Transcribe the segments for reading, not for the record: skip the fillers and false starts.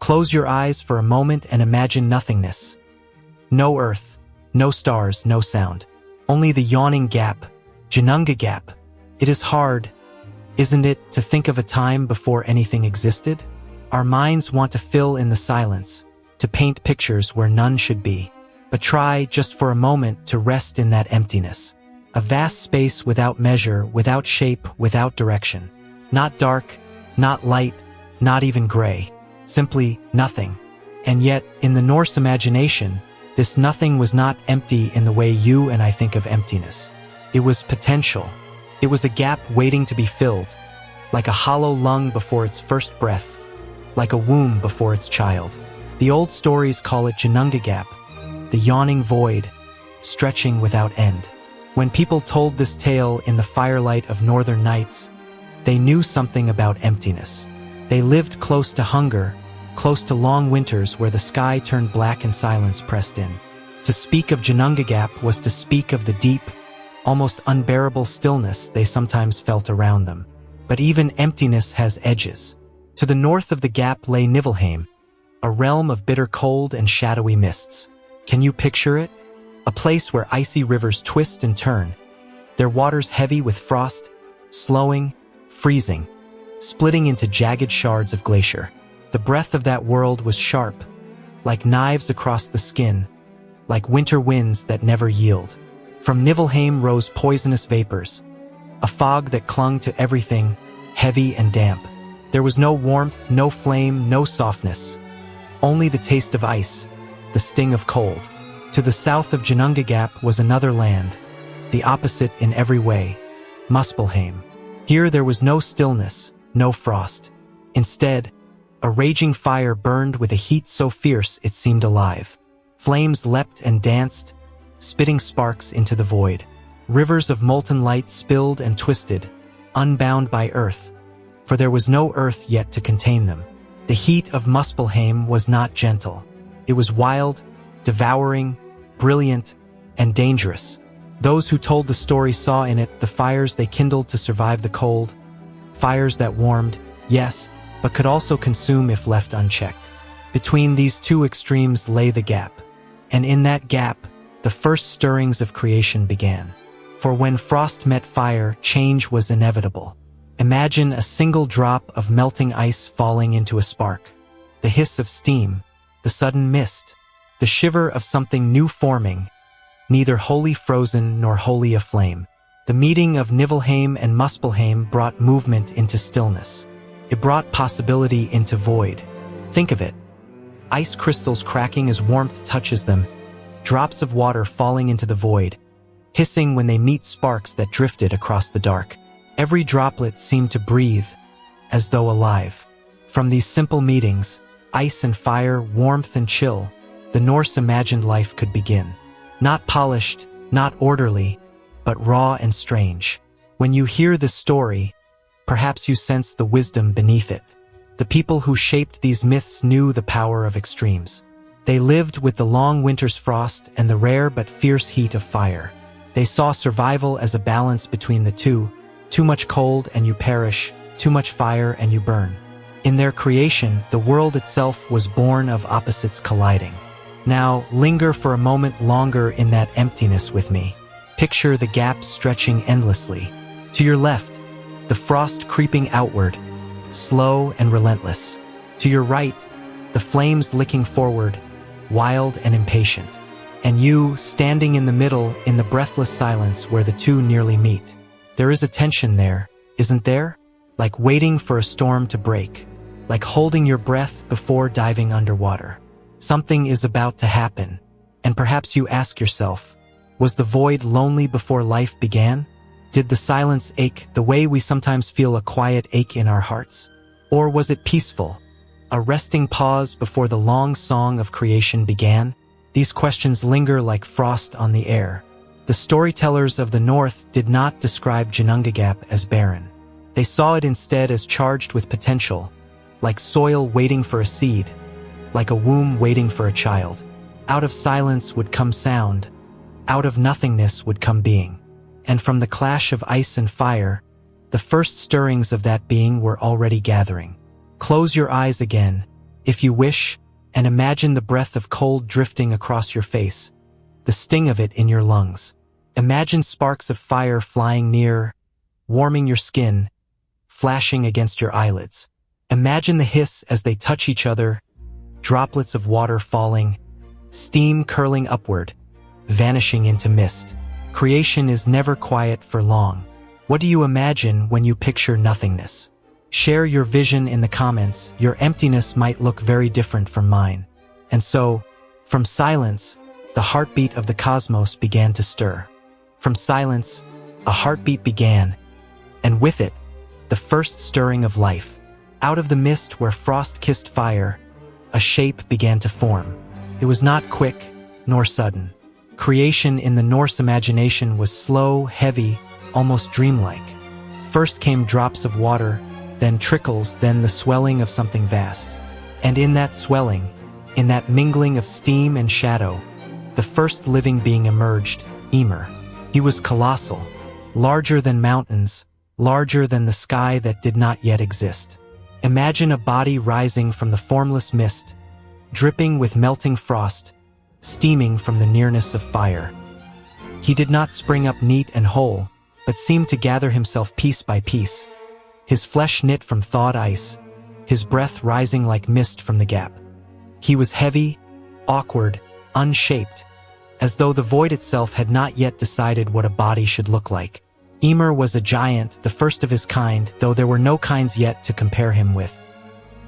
Close your eyes for a moment and imagine nothingness. No earth, no stars, no sound. Only the yawning gap, Ginnungagap. It is hard, isn't it, to think of a time before anything existed? Our minds want to fill in the silence, to paint pictures where none should be. But try, just for a moment, to rest in that emptiness. A vast space without measure, without shape, without direction. Not dark, not light, not even gray. Simply nothing. And yet, in the Norse imagination, this nothing was not empty in the way you and I think of emptiness. It was potential. It was a gap waiting to be filled, like a hollow lung before its first breath, like a womb before its child. The old stories call it Ginnungagap, the yawning void, stretching without end. When people told this tale in the firelight of northern nights, they knew something about emptiness. They lived close to hunger, close to long winters where the sky turned black and silence pressed in. To speak of Ginnungagap was to speak of the deep, almost unbearable stillness they sometimes felt around them. But even emptiness has edges. To the north of the gap lay Niflheim, a realm of bitter cold and shadowy mists. Can you picture it? A place where icy rivers twist and turn, their waters heavy with frost, slowing, freezing, splitting into jagged shards of glacier. The breath of that world was sharp, like knives across the skin, like winter winds that never yield. From Niflheim rose poisonous vapors, a fog that clung to everything, heavy and damp. There was no warmth, no flame, no softness, only the taste of ice, the sting of cold. To the south of Ginnungagap was another land, the opposite in every way, Muspelheim. Here there was no stillness, no frost. Instead, a raging fire burned with a heat so fierce it seemed alive. Flames leapt and danced, spitting sparks into the void. Rivers of molten light spilled and twisted, unbound by earth, for there was no earth yet to contain them. The heat of Muspelheim was not gentle. It was wild, devouring, brilliant, and dangerous. Those who told the story saw in it the fires they kindled to survive the cold, fires that warmed, yes, but could also consume if left unchecked. Between these two extremes lay the gap, and in that gap, the first stirrings of creation began. For when frost met fire, change was inevitable. Imagine a single drop of melting ice falling into a spark, the hiss of steam, the sudden mist, the shiver of something new forming, neither wholly frozen nor wholly aflame. The meeting of Niflheim and Muspelheim brought movement into stillness. It brought possibility into void. Think of it. Ice crystals cracking as warmth touches them, drops of water falling into the void, hissing when they meet sparks that drifted across the dark. Every droplet seemed to breathe, as though alive. From these simple meetings, ice and fire, warmth and chill, the Norse imagined life could begin. Not polished, not orderly, but raw and strange. When you hear this story, perhaps you sense the wisdom beneath it. The people who shaped these myths knew the power of extremes. They lived with the long winter's frost and the rare but fierce heat of fire. They saw survival as a balance between the two. Too much cold and you perish, too much fire and you burn. In their creation, the world itself was born of opposites colliding. Now, linger for a moment longer in that emptiness with me. Picture the gap stretching endlessly. To your left, the frost creeping outward, slow and relentless. To your right, the flames licking forward, wild and impatient. And you, standing in the middle in the breathless silence where the two nearly meet. There is a tension there, isn't there? Like waiting for a storm to break. Like holding your breath before diving underwater. Something is about to happen, and perhaps you ask yourself, was the void lonely before life began? Did the silence ache the way we sometimes feel a quiet ache in our hearts? Or was it peaceful, a resting pause before the long song of creation began? These questions linger like frost on the air. The storytellers of the North did not describe Ginnungagap as barren. They saw it instead as charged with potential, like soil waiting for a seed, like a womb waiting for a child. Out of silence would come sound, out of nothingness would come being. And from the clash of ice and fire, the first stirrings of that being were already gathering. Close your eyes again. if you wish, and imagine the breath of cold drifting across your face, the sting of it in your lungs. Imagine sparks of fire flying near, warming your skin, flashing against your eyelids. Imagine the hiss as they touch each other, droplets of water falling, steam curling upward, vanishing into mist. Creation is never quiet for long. What do you imagine when you picture nothingness? Share your vision in the comments. Your emptiness might look very different from mine. And so, from silence, the heartbeat of the cosmos began to stir. From silence, a heartbeat began, and with it, the first stirring of life. Out of the mist where frost kissed fire, a shape began to form. It was not quick nor sudden. Creation in the Norse imagination was slow, heavy, almost dreamlike. First came drops of water, then trickles, then the swelling of something vast. And in that swelling, in that mingling of steam and shadow, the first living being emerged, Ymir. He was colossal, larger than mountains, larger than the sky that did not yet exist. Imagine a body rising from the formless mist, dripping with melting frost, steaming from the nearness of fire. He did not spring up neat and whole, but seemed to gather himself piece by piece, his flesh knit from thawed ice, his breath rising like mist from the gap. He was heavy, awkward, unshaped, as though the void itself had not yet decided what a body should look like. Ymir was a giant, the first of his kind, though there were no kinds yet to compare him with.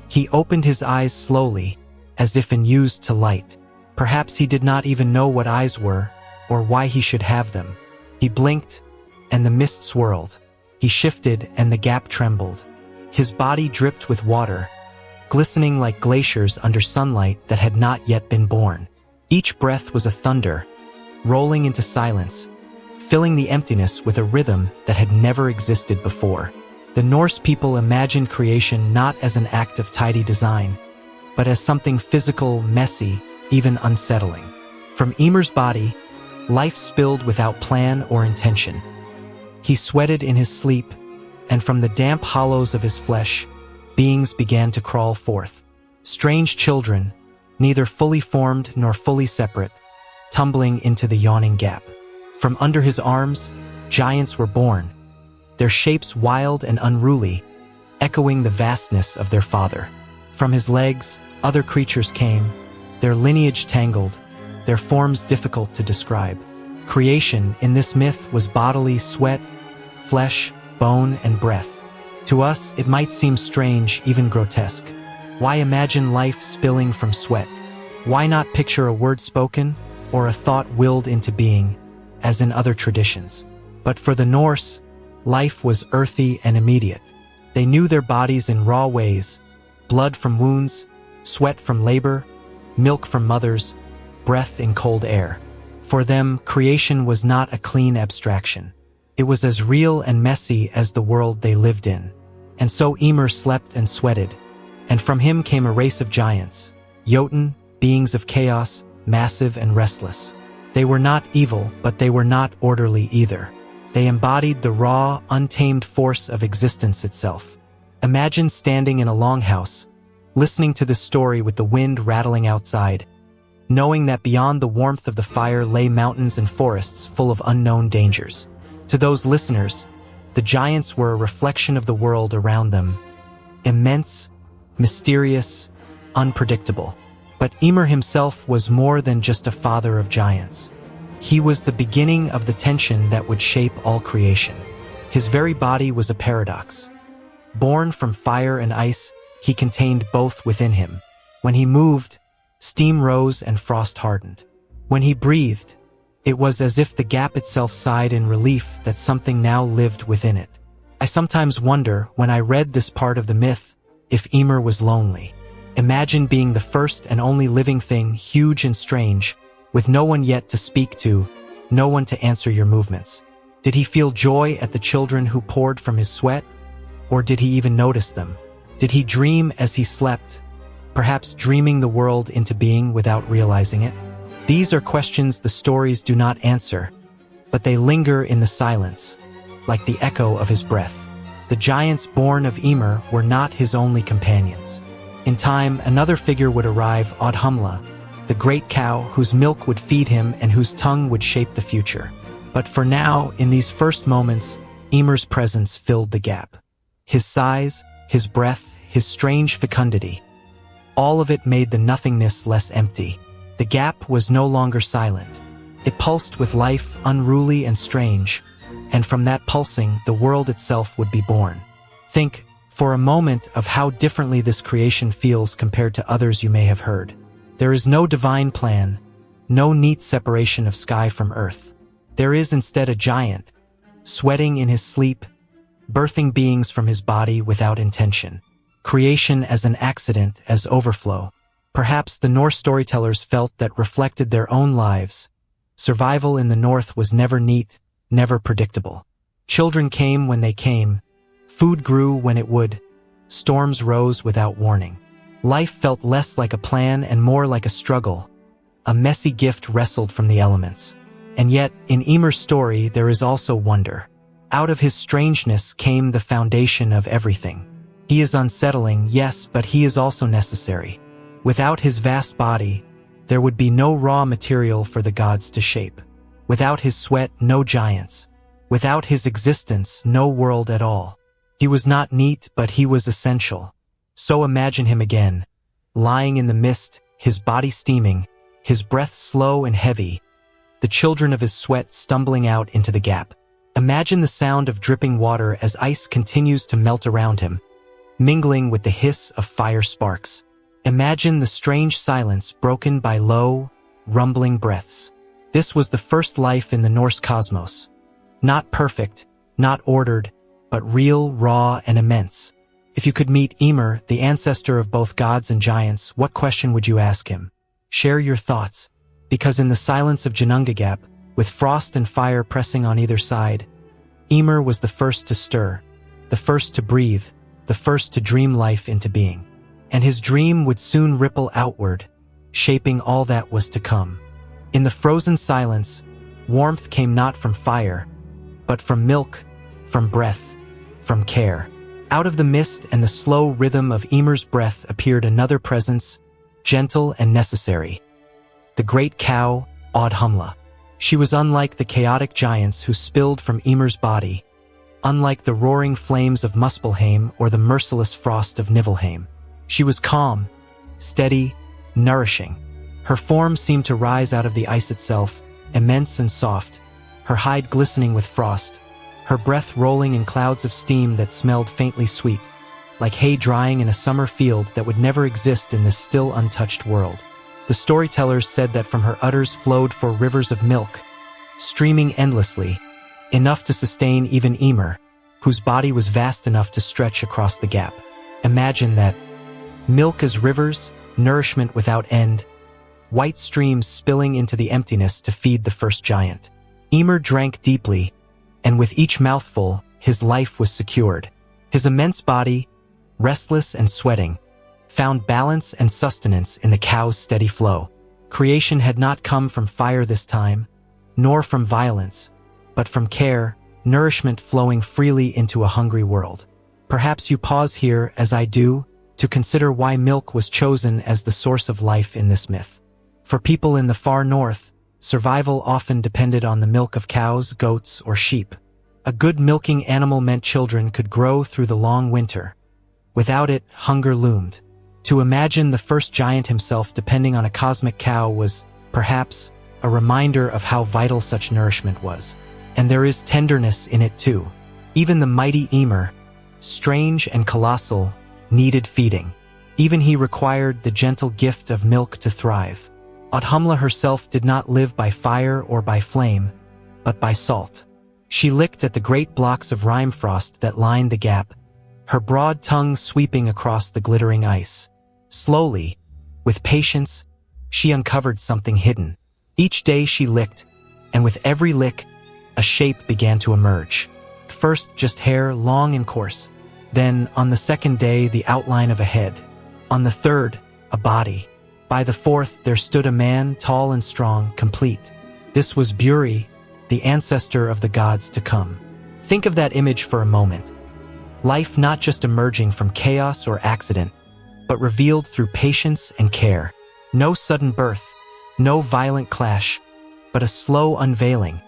He opened his eyes slowly, as if enused to light. Perhaps he did not even know what eyes were, or why he should have them. He blinked, and the mist swirled. He shifted, and the gap trembled. His body dripped with water, glistening like glaciers under sunlight that had not yet been born. Each breath was a thunder, rolling into silence, filling the emptiness with a rhythm that had never existed before. The Norse people imagined creation not as an act of tidy design, but as something physical, messy, even unsettling. From Ymir's body, life spilled without plan or intention. He sweated in his sleep, and from the damp hollows of his flesh, beings began to crawl forth. Strange children, neither fully formed nor fully separate, tumbling into the yawning gap. From under his arms, giants were born, their shapes wild and unruly, echoing the vastness of their father. From his legs, other creatures came, their lineage tangled, their forms difficult to describe. Creation in this myth was bodily sweat, flesh, bone, and breath. To us, it might seem strange, even grotesque. Why imagine life spilling from sweat? Why not picture a word spoken or a thought willed into being, as in other traditions? But for the Norse, life was earthy and immediate. They knew their bodies in raw ways: blood from wounds, sweat from labor, milk from mothers, breath in cold air. For them, creation was not a clean abstraction. It was as real and messy as the world they lived in. And so Ymir slept and sweated, and from him came a race of giants, Jotun, beings of chaos, massive and restless. They were not evil, but they were not orderly either. They embodied the raw, untamed force of existence itself. Imagine standing in a longhouse, listening to the story with the wind rattling outside, knowing that beyond the warmth of the fire lay mountains and forests full of unknown dangers. To those listeners, the giants were a reflection of the world around them, immense, mysterious, unpredictable. But Ymir himself was more than just a father of giants. He was the beginning of the tension that would shape all creation. His very body was a paradox. Born from fire and ice, he contained both within him. When he moved, steam rose and frost hardened. When he breathed, it was as if the gap itself sighed in relief that something now lived within it. I sometimes wonder, when I read this part of the myth, if Ymir was lonely. Imagine being the first and only living thing, huge and strange, with no one yet to speak to, no one to answer your movements. Did he feel joy at the children who poured from his sweat? Or did he even notice them? Did he dream as he slept, perhaps dreaming the world into being without realizing it? These are questions the stories do not answer, but they linger in the silence, like the echo of his breath. The giants born of Ymir were not his only companions. In time, another figure would arrive, Audhumla, the great cow whose milk would feed him and whose tongue would shape the future. But for now, in these first moments, Ymir's presence filled the gap. His size, his breath, his strange fecundity. All of it made the nothingness less empty. The gap was no longer silent. It pulsed with life, unruly and strange, and from that pulsing, the world itself would be born. Think, for a moment, of how differently this creation feels compared to others you may have heard. There is no divine plan, no neat separation of sky from earth. There is instead a giant, sweating in his sleep, birthing beings from his body without intention. Creation as an accident, as overflow. Perhaps the Norse storytellers felt that reflected their own lives. Survival in the north was never neat, never predictable. Children came when they came. Food grew when it would. Storms rose without warning. Life felt less like a plan and more like a struggle. A messy gift wrestled from the elements. And yet, in Ymir's story, there is also wonder. Out of his strangeness came the foundation of everything. He is unsettling, yes, but he is also necessary. Without his vast body, there would be no raw material for the gods to shape. Without his sweat, no giants. Without his existence, no world at all. He was not neat, but he was essential. So imagine him again, lying in the mist, his body steaming, his breath slow and heavy, the children of his sweat stumbling out into the gap. Imagine the sound of dripping water as ice continues to melt around him, mingling with the hiss of fire sparks. Imagine the strange silence broken by low, rumbling breaths. This was the first life in the Norse cosmos. Not perfect, not ordered, but real, raw, and immense. If you could meet Ymir, the ancestor of both gods and giants, what question would you ask him? Share your thoughts, because in the silence of Ginnungagap, with frost and fire pressing on either side, Ymir was the first to stir, the first to breathe, the first to dream life into being. And his dream would soon ripple outward, shaping all that was to come. In the frozen silence, warmth came not from fire, but from milk, from breath, from care. Out of the mist and the slow rhythm of Ymir's breath appeared another presence, gentle and necessary. The great cow, Audhumla. She was unlike the chaotic giants who spilled from Ymir's body, unlike the roaring flames of Muspelheim or the merciless frost of Niflheim. She was calm, steady, nourishing. Her form seemed to rise out of the ice itself, immense and soft, her hide glistening with frost, her breath rolling in clouds of steam that smelled faintly sweet, like hay drying in a summer field that would never exist in this still untouched world. The storytellers said that from her udders flowed four rivers of milk, streaming endlessly, enough to sustain even Ymir, whose body was vast enough to stretch across the gap. Imagine that. Milk as rivers, nourishment without end, white streams spilling into the emptiness to feed the first giant. Ymir drank deeply, and with each mouthful, his life was secured. His immense body, restless and sweating, found balance and sustenance in the cow's steady flow. Creation had not come from fire this time, nor from violence, but from care, nourishment flowing freely into a hungry world. Perhaps you pause here, as I do, to consider why milk was chosen as the source of life in this myth. For people in the far north, survival often depended on the milk of cows, goats, or sheep. A good milking animal meant children could grow through the long winter. Without it, hunger loomed. To imagine the first giant himself depending on a cosmic cow was, perhaps, a reminder of how vital such nourishment was. And there is tenderness in it too. Even the mighty Ymir, strange and colossal, needed feeding. Even he required the gentle gift of milk to thrive. Audhumla herself did not live by fire or by flame, but by salt. She licked at the great blocks of rime frost that lined the gap, her broad tongue sweeping across the glittering ice. Slowly, with patience, she uncovered something hidden. Each day she licked, and with every lick, a shape began to emerge. First, just hair, long and coarse. Then, on the second day, the outline of a head. On the third, a body. By the fourth, there stood a man, tall and strong, complete. This was Buri, the ancestor of the gods to come. Think of that image for a moment. Life not just emerging from chaos or accident, but revealed through patience and care. No sudden birth, no violent clash, but a slow unveiling,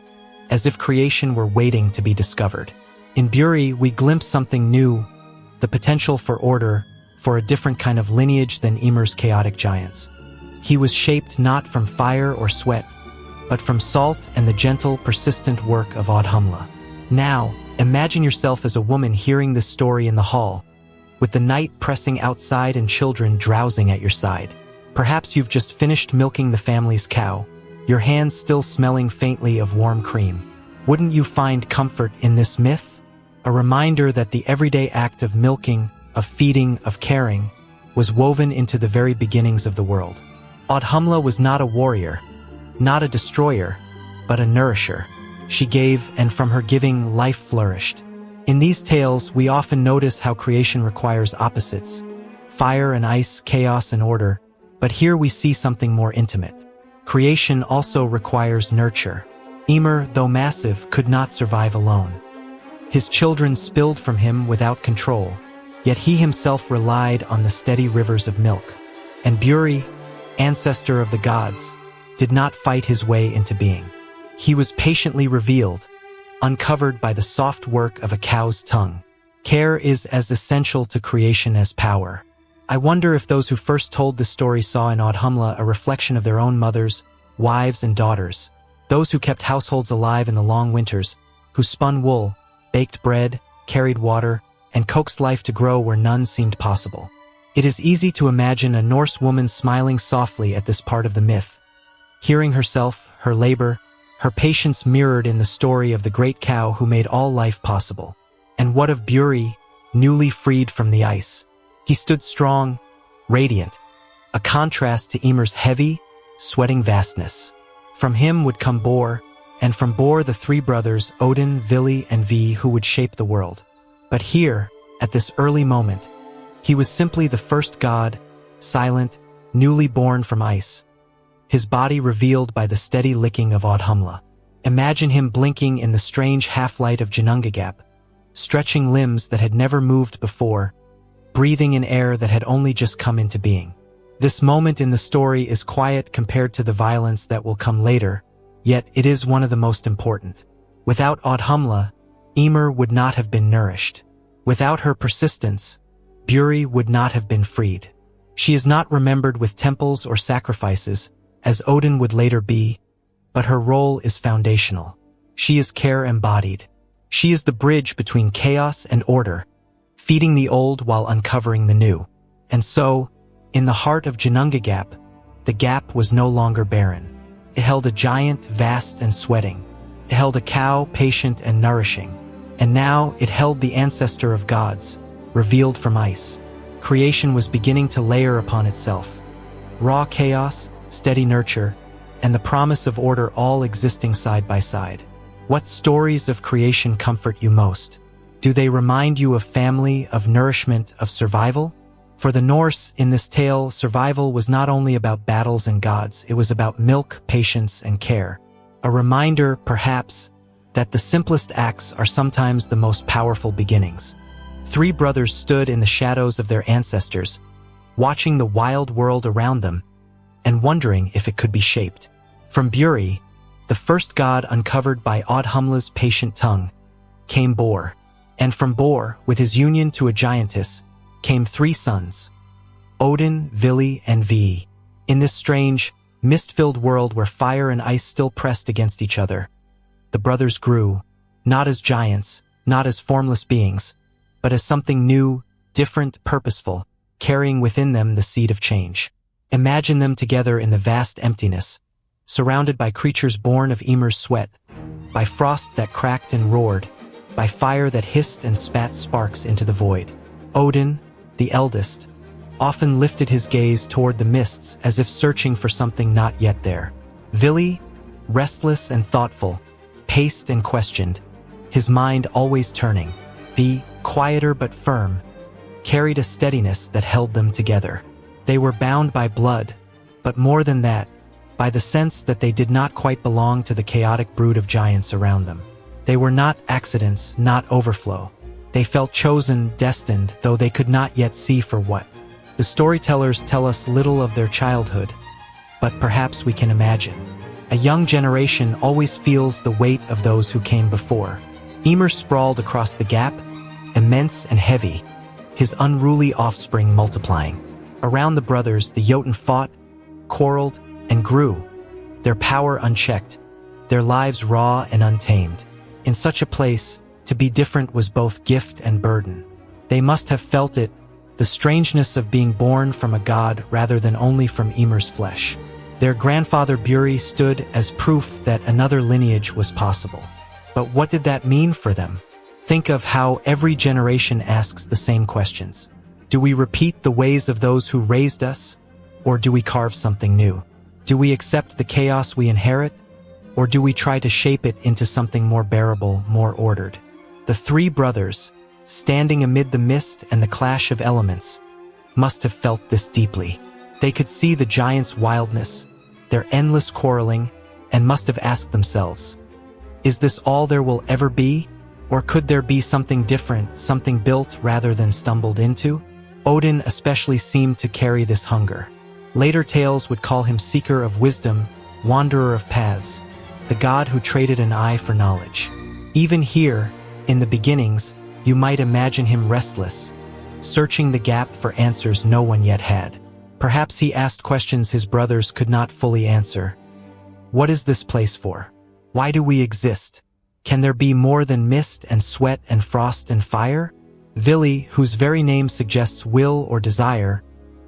as if creation were waiting to be discovered. In Buri, we glimpse something new, the potential for order, for a different kind of lineage than Ymir's chaotic giants. He was shaped not from fire or sweat, but from salt and the gentle, persistent work of Audhumla. Now, imagine yourself as a woman hearing this story in the hall, with the night pressing outside and children drowsing at your side. Perhaps you've just finished milking the family's cow, your hands still smelling faintly of warm cream. Wouldn't you find comfort in this myth? A reminder that the everyday act of milking, of feeding, of caring, was woven into the very beginnings of the world. Audhumla was not a warrior, not a destroyer, but a nourisher. She gave, and from her giving, life flourished. In these tales, we often notice how creation requires opposites: fire and ice, chaos and order. But here we see something more intimate. Creation also requires nurture. Ymir, though massive, could not survive alone. His children spilled from him without control, yet he himself relied on the steady rivers of milk. And Buri, ancestor of the gods, did not fight his way into being. He was patiently revealed, uncovered by the soft work of a cow's tongue. Care is as essential to creation as power. I wonder if those who first told the story saw in Audhumla a reflection of their own mothers, wives, and daughters, those who kept households alive in the long winters, who spun wool, baked bread, carried water, and coaxed life to grow where none seemed possible. It is easy to imagine a Norse woman smiling softly at this part of the myth, hearing herself, her labor, her patience mirrored in the story of the great cow who made all life possible. And what of Buri, newly freed from the ice? He stood strong, radiant, a contrast to Ymir's heavy, sweating vastness. From him would come Bor, and from Bor the three brothers, Odin, Vili, and Vi, who would shape the world. But here, at this early moment, he was simply the first god, silent, newly born from ice, his body revealed by the steady licking of Audhumla. Imagine him blinking in the strange half-light of Ginnungagap, stretching limbs that had never moved before, breathing in air that had only just come into being. This moment in the story is quiet compared to the violence that will come later, yet it is one of the most important. Without Audhumla, Ymir would not have been nourished. Without her persistence, Buri would not have been freed. She is not remembered with temples or sacrifices, as Odin would later be, but her role is foundational. She is care embodied. She is the bridge between chaos and order, feeding the old while uncovering the new. And so, in the heart of Ginnungagap, the gap was no longer barren. It held a giant, vast and sweating. It held a cow, patient and nourishing. And now it held the ancestor of gods, revealed from ice. Creation was beginning to layer upon itself. Raw chaos, steady nurture, and the promise of order all existing side by side. What stories of creation comfort you most? Do they remind you of family, of nourishment, of survival? For the Norse, in this tale, survival was not only about battles and gods, it was about milk, patience, and care. A reminder, perhaps, that the simplest acts are sometimes the most powerful beginnings. Three brothers stood in the shadows of their ancestors, watching the wild world around them, and wondering if it could be shaped. From Buri, the first god uncovered by Audhumla's patient tongue, came Bor. And from Bor, with his union to a giantess, came three sons, Odin, Vili, and Vi. In this strange, mist-filled world where fire and ice still pressed against each other, the brothers grew, not as giants, not as formless beings, but as something new, different, purposeful, carrying within them the seed of change. Imagine them together in the vast emptiness, surrounded by creatures born of Ymir's sweat, by frost that cracked and roared, by fire that hissed and spat sparks into the void. Odin, the eldest, often lifted his gaze toward the mists as if searching for something not yet there. Vili, restless and thoughtful, paced and questioned, his mind always turning. Vi, quieter but firm, carried a steadiness that held them together. They were bound by blood, but more than that, by the sense that they did not quite belong to the chaotic brood of giants around them. They were not accidents, not overflow. They felt chosen, destined, though they could not yet see for what. The storytellers tell us little of their childhood, but perhaps we can imagine. A young generation always feels the weight of those who came before. Ymir sprawled across the gap, immense and heavy, his unruly offspring multiplying. Around the brothers, the Jotun fought, quarreled, and grew, their power unchecked, their lives raw and untamed. In such a place, to be different was both gift and burden. They must have felt it, the strangeness of being born from a god rather than only from Ymir's flesh. Their grandfather Buri stood as proof that another lineage was possible. But what did that mean for them? Think of how every generation asks the same questions. Do we repeat the ways of those who raised us, or do we carve something new? Do we accept the chaos we inherit, or do we try to shape it into something more bearable, more ordered? The three brothers, standing amid the mist and the clash of elements, must have felt this deeply. They could see the giants' wildness, their endless quarreling, and must have asked themselves, is this all there will ever be? Or could there be something different, something built rather than stumbled into? Odin especially seemed to carry this hunger. Later tales would call him seeker of wisdom, wanderer of paths, the god who traded an eye for knowledge. Even here, in the beginnings, you might imagine him restless, searching the gap for answers no one yet had. Perhaps he asked questions his brothers could not fully answer. What is this place for? Why do we exist? Can there be more than mist and sweat and frost and fire? Vili, whose very name suggests will or desire,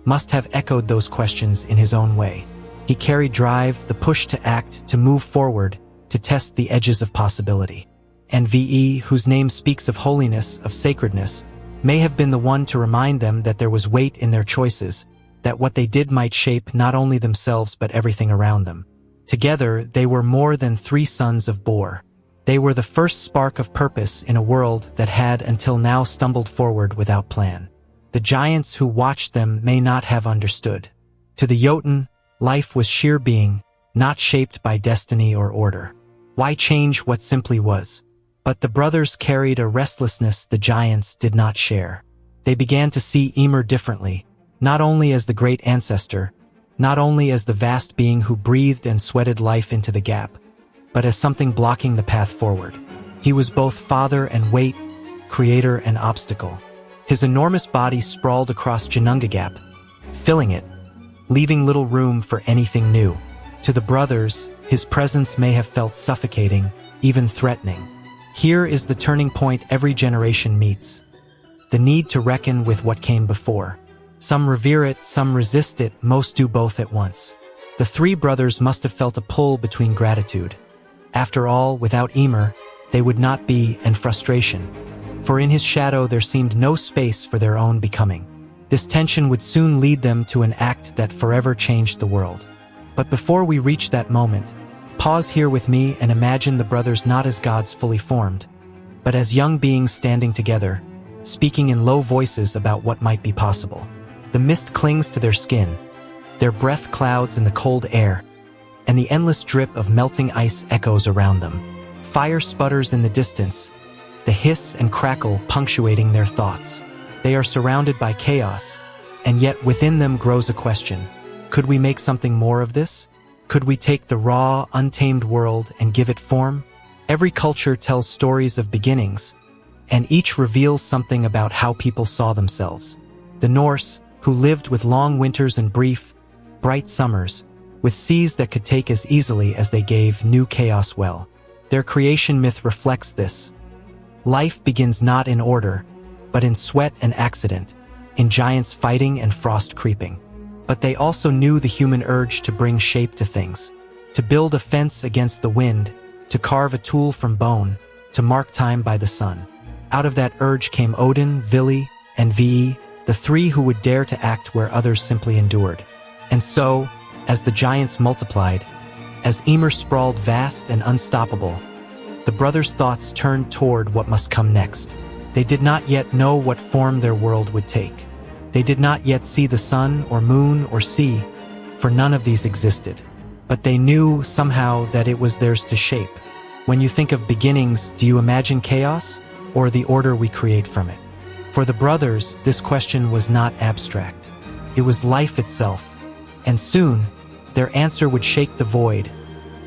must have echoed those questions in his own way. He carried drive, the push to act, to move forward, to test the edges of possibility. And Ve, whose name speaks of holiness, of sacredness, may have been the one to remind them that there was weight in their choices, that what they did might shape not only themselves but everything around them. Together, they were more than three sons of Bor. They were the first spark of purpose in a world that had until now stumbled forward without plan. The giants who watched them may not have understood. To the Jotun, life was sheer being, not shaped by destiny or order. Why change what simply was? But the brothers carried a restlessness the giants did not share. They began to see Ymir differently, not only as the great ancestor, not only as the vast being who breathed and sweated life into the gap, but as something blocking the path forward. He was both father and weight, creator and obstacle. His enormous body sprawled across Ginnungagap, filling it, leaving little room for anything new. To the brothers, his presence may have felt suffocating, even threatening. Here is the turning point every generation meets. The need to reckon with what came before. Some revere it, some resist it, most do both at once. The three brothers must have felt a pull between gratitude. After all, without Ymir, they would not be, and frustration. For in his shadow there seemed no space for their own becoming. This tension would soon lead them to an act that forever changed the world. But before we reach that moment, pause here with me and imagine the brothers not as gods fully formed, but as young beings standing together, speaking in low voices about what might be possible. The mist clings to their skin, their breath clouds in the cold air, and the endless drip of melting ice echoes around them. Fire sputters in the distance, the hiss and crackle punctuating their thoughts. They are surrounded by chaos, and yet within them grows a question. Could we make something more of this? Could we take the raw, untamed world and give it form? Every culture tells stories of beginnings, and each reveals something about how people saw themselves. The Norse, who lived with long winters and brief, bright summers, with seas that could take as easily as they gave, knew chaos well. Their creation myth reflects this. Life begins not in order, but in sweat and accident, in giants fighting and frost creeping. But they also knew the human urge to bring shape to things, to build a fence against the wind, to carve a tool from bone, to mark time by the sun. Out of that urge came Odin, Vili, and Ve, the three who would dare to act where others simply endured. And so, as the giants multiplied, as Ymir sprawled vast and unstoppable, the brothers' thoughts turned toward what must come next. They did not yet know what form their world would take. They did not yet see the sun or moon or sea, for none of these existed. But they knew somehow that it was theirs to shape. When you think of beginnings, do you imagine chaos, or the order we create from it? For the brothers, this question was not abstract. It was life itself. And soon, their answer would shake the void,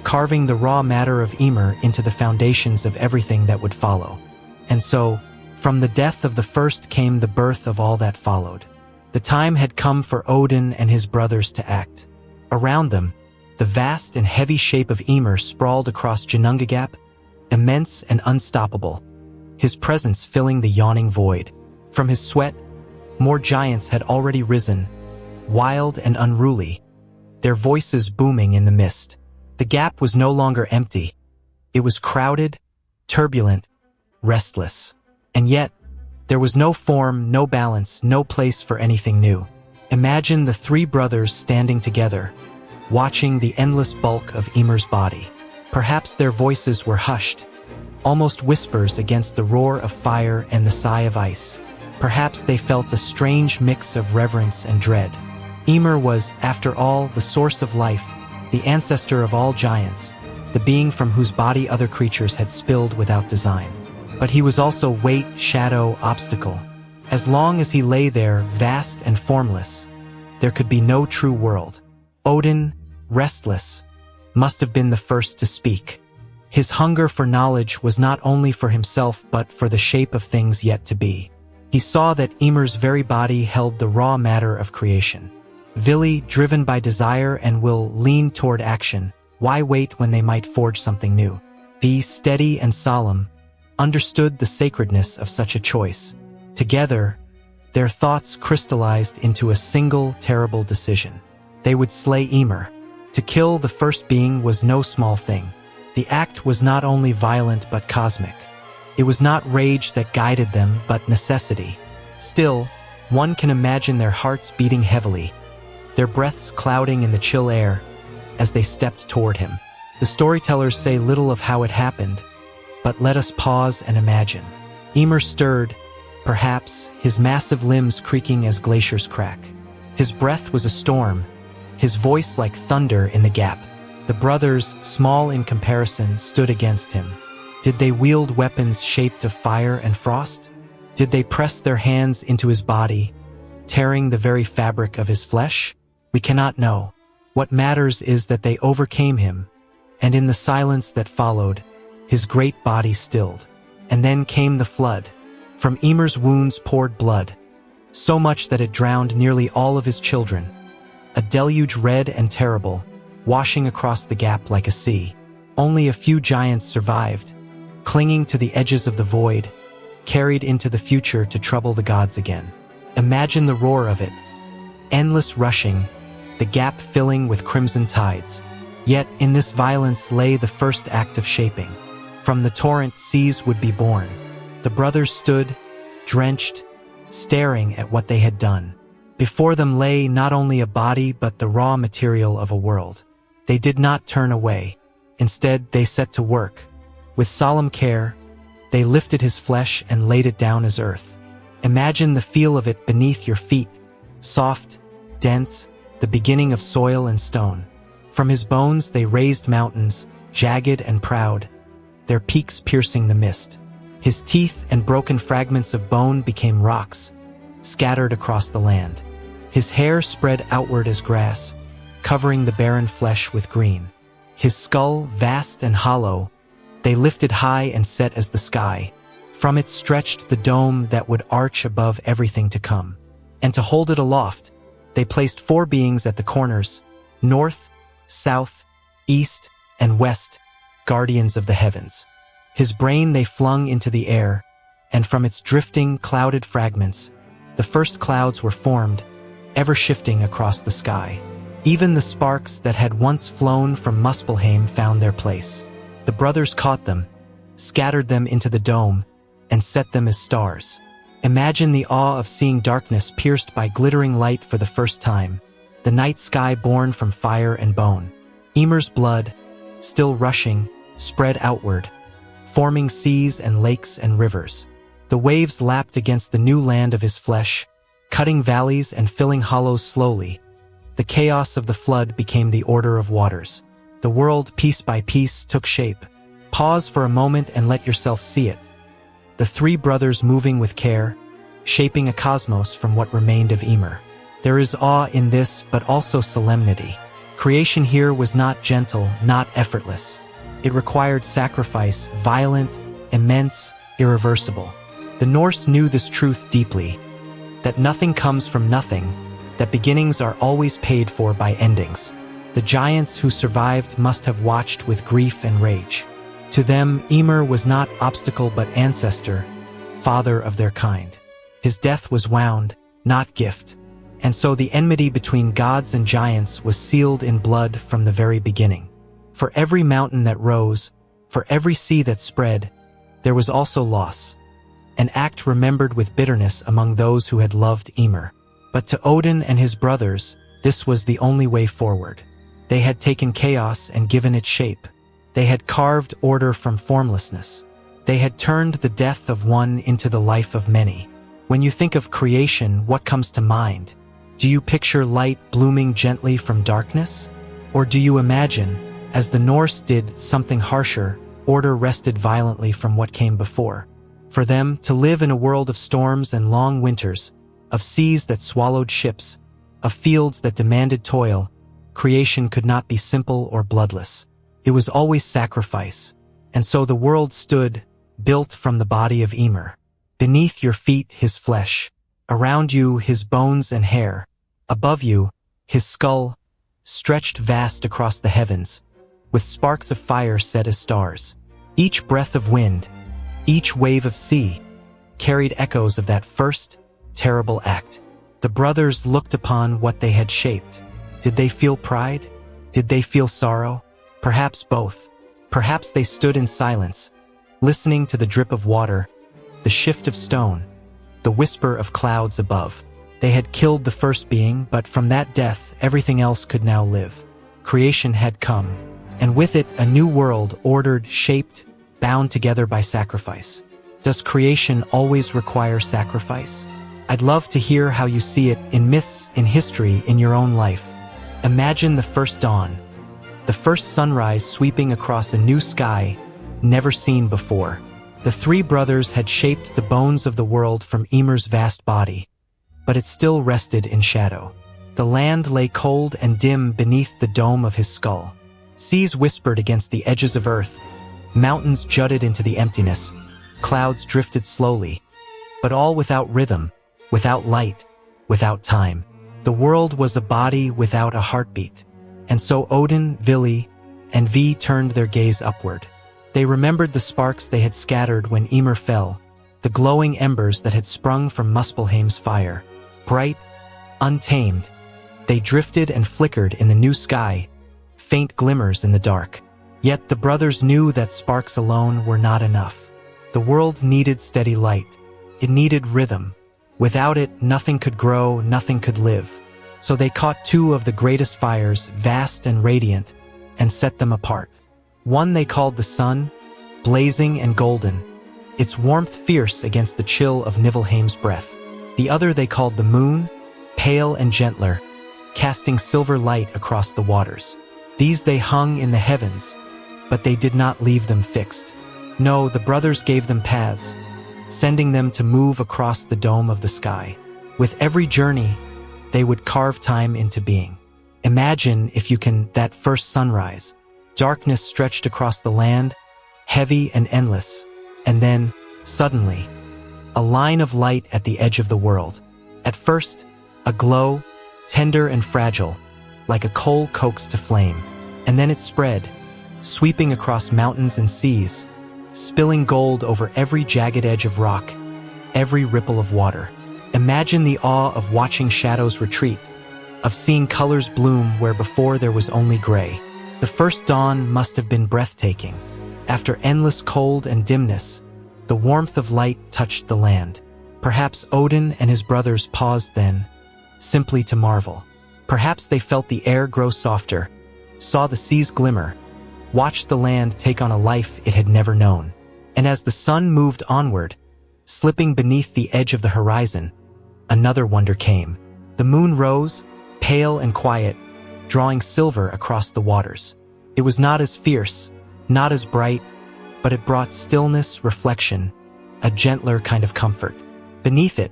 carving the raw matter of Ymir into the foundations of everything that would follow. And so, from the death of the first came the birth of all that followed. The time had come for Odin and his brothers to act. Around them, the vast and heavy shape of Ymir sprawled across Ginnungagap, immense and unstoppable, his presence filling the yawning void. From his sweat, more giants had already risen, wild and unruly, their voices booming in the mist. The gap was no longer empty. It was crowded, turbulent, restless. And yet, there was no form, no balance, no place for anything new. Imagine the three brothers standing together, watching the endless bulk of Ymir's body. Perhaps their voices were hushed, almost whispers against the roar of fire and the sigh of ice. Perhaps they felt a strange mix of reverence and dread. Ymir was, after all, the source of life, the ancestor of all giants, the being from whose body other creatures had spilled without design. But he was also weight, shadow, obstacle. As long as he lay there, vast and formless, there could be no true world. Odin, restless, must have been the first to speak. His hunger for knowledge was not only for himself but for the shape of things yet to be. He saw that Ymir's very body held the raw matter of creation. Vili, driven by desire and will, leaned toward action. Why wait when they might forge something new? Be steady and solemn, understood the sacredness of such a choice. Together, their thoughts crystallized into a single terrible decision. They would slay Ymir. To kill the first being was no small thing. The act was not only violent but cosmic. It was not rage that guided them, but necessity. Still, one can imagine their hearts beating heavily, their breaths clouding in the chill air as they stepped toward him. The storytellers say little of how it happened, but let us pause and imagine. Ymir stirred, perhaps, his massive limbs creaking as glaciers crack. His breath was a storm, his voice like thunder in the gap. The brothers, small in comparison, stood against him. Did they wield weapons shaped of fire and frost? Did they press their hands into his body, tearing the very fabric of his flesh? We cannot know. What matters is that they overcame him, and in the silence that followed, his great body stilled. And then came the flood. From Ymir's wounds poured blood, so much that it drowned nearly all of his children. A deluge red and terrible, washing across the gap like a sea. Only a few giants survived, clinging to the edges of the void, carried into the future to trouble the gods again. Imagine the roar of it. Endless rushing, the gap filling with crimson tides. Yet in this violence lay the first act of shaping. From the torrent, seas would be born. The brothers stood, drenched, staring at what they had done. Before them lay not only a body but the raw material of a world. They did not turn away. Instead, they set to work. With solemn care, they lifted his flesh and laid it down as earth. Imagine the feel of it beneath your feet, soft, dense, the beginning of soil and stone. From his bones they raised mountains, jagged and proud, their peaks piercing the mist. His teeth and broken fragments of bone became rocks, scattered across the land. His hair spread outward as grass, covering the barren flesh with green. His skull, vast and hollow, they lifted high and set as the sky. From it stretched the dome that would arch above everything to come. And to hold it aloft, they placed 4 beings at the corners, north, south, east, and west, guardians of the heavens. His brain they flung into the air, and from its drifting, clouded fragments, the first clouds were formed, ever shifting across the sky. Even the sparks that had once flown from Muspelheim found their place. The brothers caught them, scattered them into the dome, and set them as stars. Imagine the awe of seeing darkness pierced by glittering light for the first time, the night sky born from fire and bone. Ymir's blood, still rushing, spread outward, forming seas and lakes and rivers. The waves lapped against the new land of his flesh, cutting valleys and filling hollows slowly. The chaos of the flood became the order of waters. The world, piece by piece, took shape. Pause for a moment and let yourself see it. The 3 brothers moving with care, shaping a cosmos from what remained of Ymir. There is awe in this, but also solemnity. Creation here was not gentle, not effortless. It required sacrifice, violent, immense, irreversible. The Norse knew this truth deeply, that nothing comes from nothing, that beginnings are always paid for by endings. The giants who survived must have watched with grief and rage. To them, Ymir was not obstacle but ancestor, father of their kind. His death was wound, not gift. And so the enmity between gods and giants was sealed in blood from the very beginning. For every mountain that rose, for every sea that spread, there was also loss. An act remembered with bitterness among those who had loved Ymir. But to Odin and his brothers, this was the only way forward. They had taken chaos and given it shape. They had carved order from formlessness. They had turned the death of one into the life of many. When you think of creation, what comes to mind? Do you picture light blooming gently from darkness? Or do you imagine, as the Norse did, something harsher, order wrested violently from what came before? For them, to live in a world of storms and long winters, of seas that swallowed ships, of fields that demanded toil, creation could not be simple or bloodless. It was always sacrifice. And so the world stood, built from the body of Ymir. Beneath your feet his flesh, around you his bones and hair, above you his skull, stretched vast across the heavens, with sparks of fire set as stars. Each breath of wind, each wave of sea, carried echoes of that first, terrible act. The brothers looked upon what they had shaped. Did they feel pride? Did they feel sorrow? Perhaps both. Perhaps they stood in silence, listening to the drip of water, the shift of stone, the whisper of clouds above. They had killed the first being, but from that death, everything else could now live. Creation had come, and with it a new world ordered, shaped, bound together by sacrifice. Does creation always require sacrifice? I'd love to hear how you see it in myths, in history, in your own life. Imagine the first dawn, the first sunrise sweeping across a new sky never seen before. The three brothers had shaped the bones of the world from Ymir's vast body, but it still rested in shadow. The land lay cold and dim beneath the dome of his skull. Seas whispered against the edges of earth. Mountains jutted into the emptiness. Clouds drifted slowly, but all without rhythm, without light, without time. The world was a body without a heartbeat. And so Odin, Vili, and Vi turned their gaze upward. They remembered the sparks they had scattered when Ymir fell, the glowing embers that had sprung from Muspelheim's fire. Bright, untamed, they drifted and flickered in the new sky, faint glimmers in the dark. Yet the brothers knew that sparks alone were not enough. The world needed steady light. It needed rhythm. Without it, nothing could grow, nothing could live. So they caught two of the greatest fires, vast and radiant, and set them apart. One they called the sun, blazing and golden, its warmth fierce against the chill of Niflheim's breath. The other they called the moon, pale and gentler, casting silver light across the waters. These they hung in the heavens, but they did not leave them fixed. No, the brothers gave them paths, sending them to move across the dome of the sky. With every journey, they would carve time into being. Imagine, if you can, that first sunrise. Darkness stretched across the land, heavy and endless, and then, suddenly, a line of light at the edge of the world. At first, a glow, tender and fragile, like a coal coaxed to flame. And then it spread, sweeping across mountains and seas, spilling gold over every jagged edge of rock, every ripple of water. Imagine the awe of watching shadows retreat, of seeing colors bloom where before there was only gray. The first dawn must have been breathtaking. After endless cold and dimness, the warmth of light touched the land. Perhaps Odin and his brothers paused then, simply to marvel. Perhaps they felt the air grow softer, saw the seas glimmer, watched the land take on a life it had never known. And as the sun moved onward, slipping beneath the edge of the horizon, another wonder came. The moon rose, pale and quiet, drawing silver across the waters. It was not as fierce, not as bright, but it brought stillness, reflection, a gentler kind of comfort. Beneath it,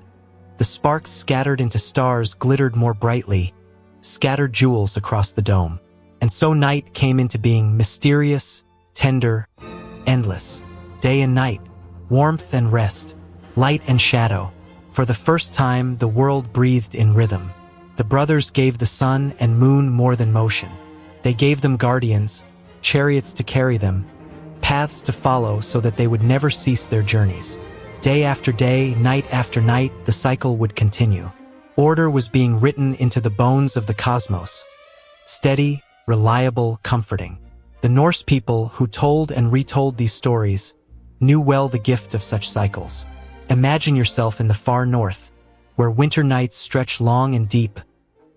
The sparks scattered into stars glittered more brightly, scattered jewels across the dome. And so night came into being, mysterious, tender, endless. Day and night, warmth and rest, light and shadow. For the first time, the world breathed in rhythm. The brothers gave the sun and moon more than motion. They gave them guardians, chariots to carry them, paths to follow so that they would never cease their journeys. Day after day, night after night, the cycle would continue. Order was being written into the bones of the cosmos. Steady, reliable, comforting. The Norse people who told and retold these stories knew well the gift of such cycles. Imagine yourself in the far north, where winter nights stretch long and deep,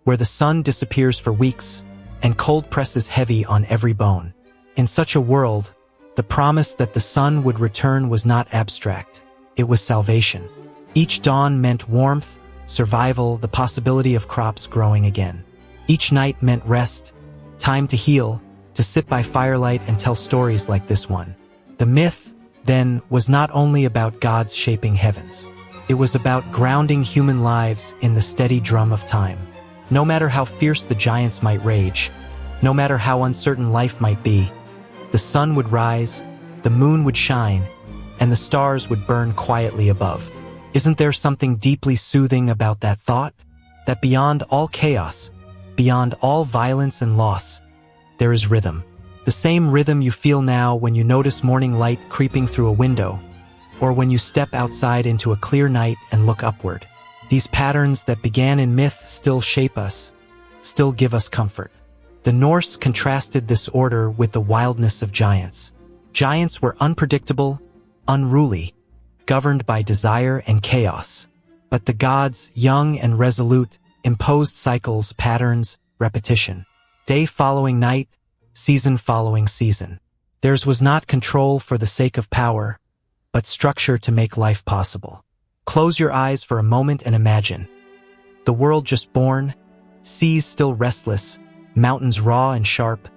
where the sun disappears for weeks and cold presses heavy on every bone. In such a world, the promise that the sun would return was not abstract. It was salvation. Each dawn meant warmth, survival, the possibility of crops growing again. Each night meant rest, time to heal, to sit by firelight and tell stories like this one. The myth, then, was not only about gods shaping heavens. It was about grounding human lives in the steady drum of time. No matter how fierce the giants might rage, no matter how uncertain life might be, the sun would rise, the moon would shine, and the stars would burn quietly above. Isn't there something deeply soothing about that thought? That beyond all chaos, beyond all violence and loss, there is rhythm. The same rhythm you feel now when you notice morning light creeping through a window, or when you step outside into a clear night and look upward. These patterns that began in myth still shape us, still give us comfort. The Norse contrasted this order with the wildness of giants. Giants were unpredictable, unruly, governed by desire and chaos. But the gods, young and resolute, imposed cycles, patterns, repetition. Day following night, season following season. Theirs was not control for the sake of power, but structure to make life possible. Close your eyes for a moment and imagine. The world just born, seas still restless, mountains raw and sharp,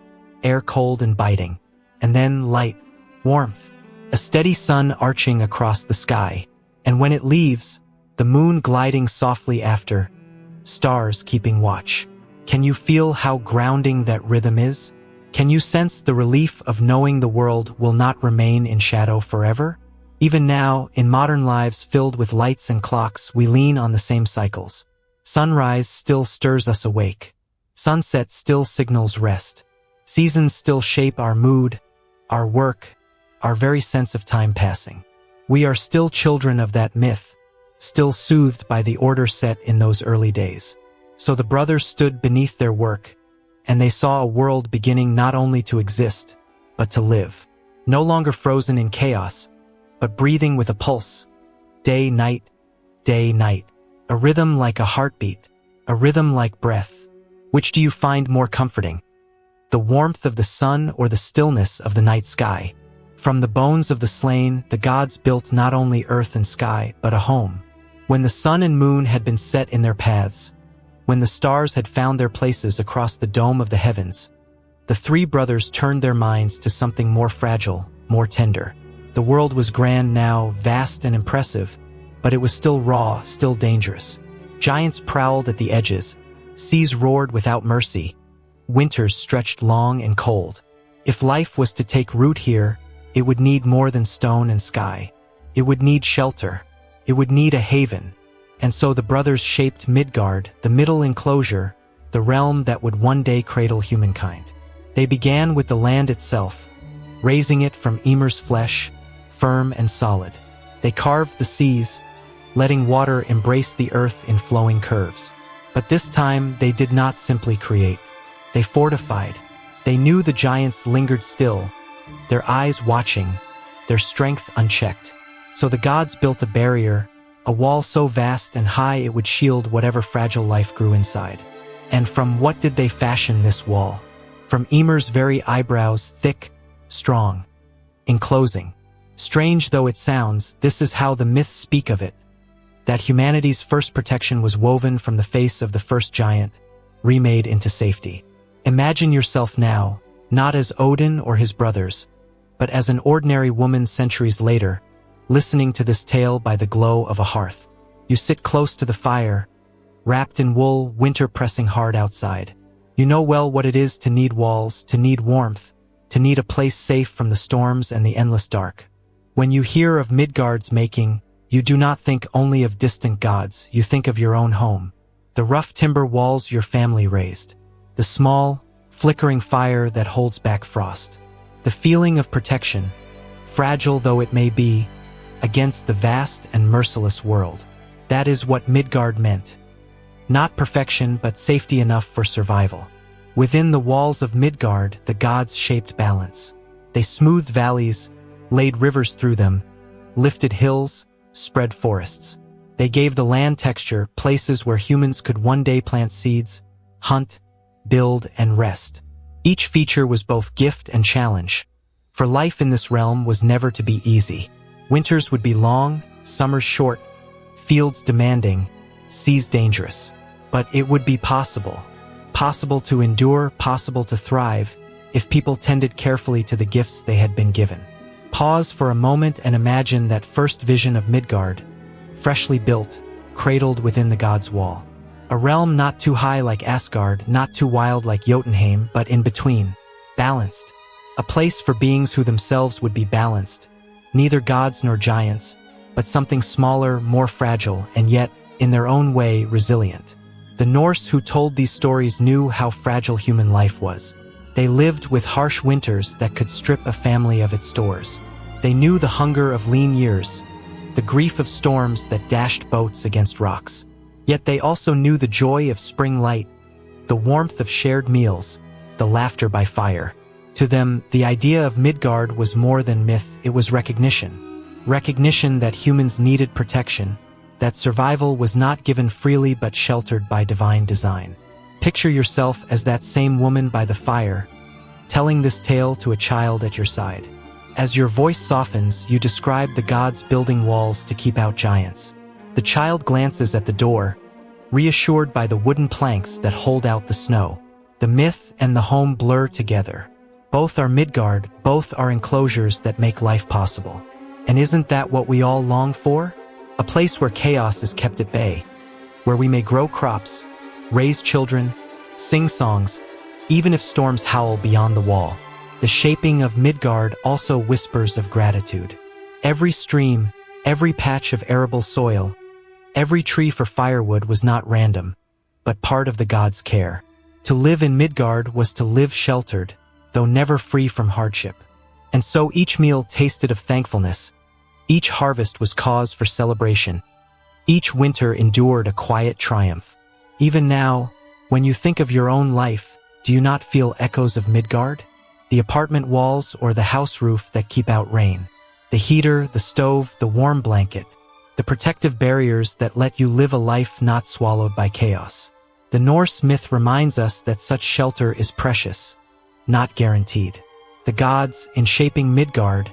air cold and biting, and then light, warmth. A steady sun arching across the sky, and when it leaves, the moon gliding softly after, stars keeping watch. Can you feel how grounding that rhythm is? Can you sense the relief of knowing the world will not remain in shadow forever? Even now, in modern lives filled with lights and clocks, we lean on the same cycles. Sunrise still stirs us awake. Sunset still signals rest. Seasons still shape our mood, our work, our very sense of time passing. We are still children of that myth, still soothed by the order set in those early days. So the brothers stood beneath their work, and they saw a world beginning not only to exist, but to live. No longer frozen in chaos, but breathing with a pulse. Day, night, a rhythm like a heartbeat, a rhythm like breath. Which do you find more comforting? The warmth of the sun or the stillness of the night sky? From the bones of the slain, the gods built not only earth and sky, but a home. When the sun and moon had been set in their paths, when the stars had found their places across the dome of the heavens, the three brothers turned their minds to something more fragile, more tender. The world was grand now, vast and impressive, but it was still raw, still dangerous. Giants prowled at the edges, seas roared without mercy, winters stretched long and cold. If life was to take root here, it would need more than stone and sky. It would need shelter. It would need a haven. And so the brothers shaped Midgard, the middle enclosure, the realm that would one day cradle humankind. They began with the land itself, raising it from Ymir's flesh, firm and solid. They carved the seas, letting water embrace the earth in flowing curves. But this time they did not simply create. They fortified. They knew the giants lingered still, their eyes watching, their strength unchecked. So the gods built a barrier, a wall so vast and high it would shield whatever fragile life grew inside. And from what did they fashion this wall? From Ymir's very eyebrows, thick, strong. In closing, strange though it sounds, this is how the myths speak of it, that humanity's first protection was woven from the face of the first giant, remade into safety. Imagine yourself now, not as Odin or his brothers, but as an ordinary woman centuries later, listening to this tale by the glow of a hearth. You sit close to the fire, wrapped in wool, winter pressing hard outside. You know well what it is to need walls, to need warmth, to need a place safe from the storms and the endless dark. When you hear of Midgard's making, you do not think only of distant gods, you think of your own home. The rough timber walls your family raised. The small, flickering fire that holds back frost. The feeling of protection, fragile though it may be, against the vast and merciless world. That is what Midgard meant. Not perfection, but safety enough for survival. Within the walls of Midgard, the gods shaped balance. They smoothed valleys, laid rivers through them, lifted hills, spread forests. They gave the land texture, places where humans could one day plant seeds, hunt, build, and rest. Each feature was both gift and challenge, for life in this realm was never to be easy. Winters would be long, summers short, fields demanding, seas dangerous. But it would be possible. Possible to endure, possible to thrive, if people tended carefully to the gifts they had been given. Pause for a moment and imagine that first vision of Midgard, freshly built, cradled within the god's wall. A realm not too high like Asgard, not too wild like Jotunheim, but in between, balanced. A place for beings who themselves would be balanced, neither gods nor giants, but something smaller, more fragile, and yet, in their own way, resilient. The Norse who told these stories knew how fragile human life was. They lived with harsh winters that could strip a family of its stores. They knew the hunger of lean years, the grief of storms that dashed boats against rocks. Yet they also knew the joy of spring light, the warmth of shared meals, the laughter by fire. To them, the idea of Midgard was more than myth, it was recognition. Recognition that humans needed protection, that survival was not given freely but sheltered by divine design. Picture yourself as that same woman by the fire, telling this tale to a child at your side. As your voice softens, you describe the gods building walls to keep out giants. The child glances at the door, reassured by the wooden planks that hold out the snow. The myth and the home blur together. Both are Midgard, both are enclosures that make life possible. And isn't that what we all long for? A place where chaos is kept at bay, where we may grow crops, raise children, sing songs, even if storms howl beyond the wall. The shaping of Midgard also whispers of gratitude. Every stream, every patch of arable soil, every tree for firewood was not random, but part of the gods' care. To live in Midgard was to live sheltered, though never free from hardship. And so each meal tasted of thankfulness. Each harvest was cause for celebration. Each winter endured a quiet triumph. Even now, when you think of your own life, do you not feel echoes of Midgard? The apartment walls or the house roof that keep out rain. The heater, the stove, the warm blanket. The protective barriers that let you live a life not swallowed by chaos. The Norse myth reminds us that such shelter is precious, not guaranteed. The gods, in shaping Midgard,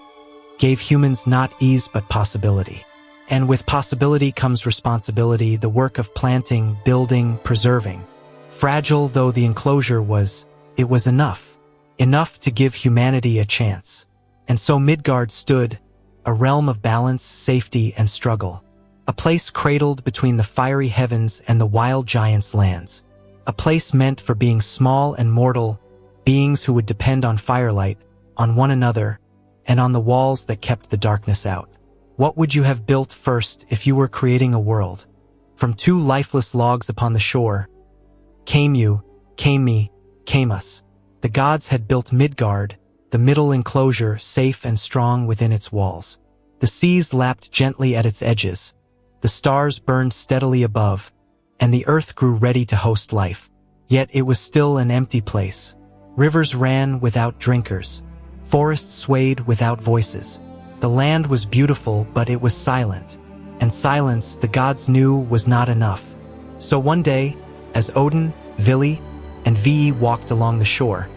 gave humans not ease but possibility. And with possibility comes responsibility, the work of planting, building, preserving. Fragile though the enclosure was, it was enough. Enough to give humanity a chance. And so Midgard stood, a realm of balance, safety, and struggle. A place cradled between the fiery heavens and the wild giants' lands. A place meant for being small and mortal, beings who would depend on firelight, on one another, and on the walls that kept the darkness out. What would you have built first if you were creating a world? From two lifeless logs upon the shore, came you, came me, came us. The gods had built Midgard, the middle enclosure safe and strong within its walls. The seas lapped gently at its edges, the stars burned steadily above, and the earth grew ready to host life. Yet it was still an empty place. Rivers ran without drinkers. Forests swayed without voices. The land was beautiful, but it was silent. And silence, the gods knew, was not enough. So one day, as Odin, Vili, and Vili walked along the shore,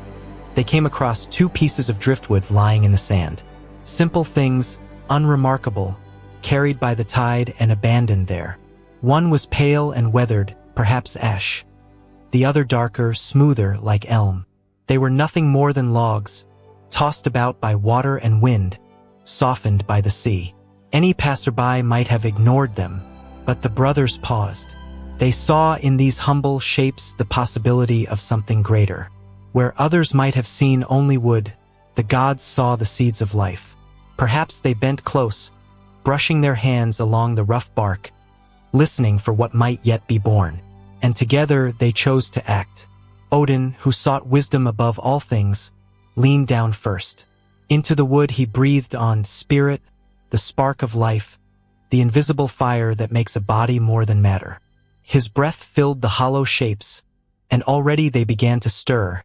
they came across two pieces of driftwood lying in the sand. Simple things, unremarkable, carried by the tide and abandoned there. One was pale and weathered, perhaps ash. The other darker, smoother, like elm. They were nothing more than logs, tossed about by water and wind, softened by the sea. Any passerby might have ignored them, But the brothers paused. They saw in these humble shapes the possibility of something greater. Where others might have seen only wood, the gods saw the seeds of life. Perhaps they bent close, brushing their hands along the rough bark, listening for what might yet be born. And together they chose to act. Odin, who sought wisdom above all things, leaned down first. Into the wood he breathed on spirit, the spark of life, the invisible fire that makes a body more than matter. His breath filled the hollow shapes, and already they began to stir,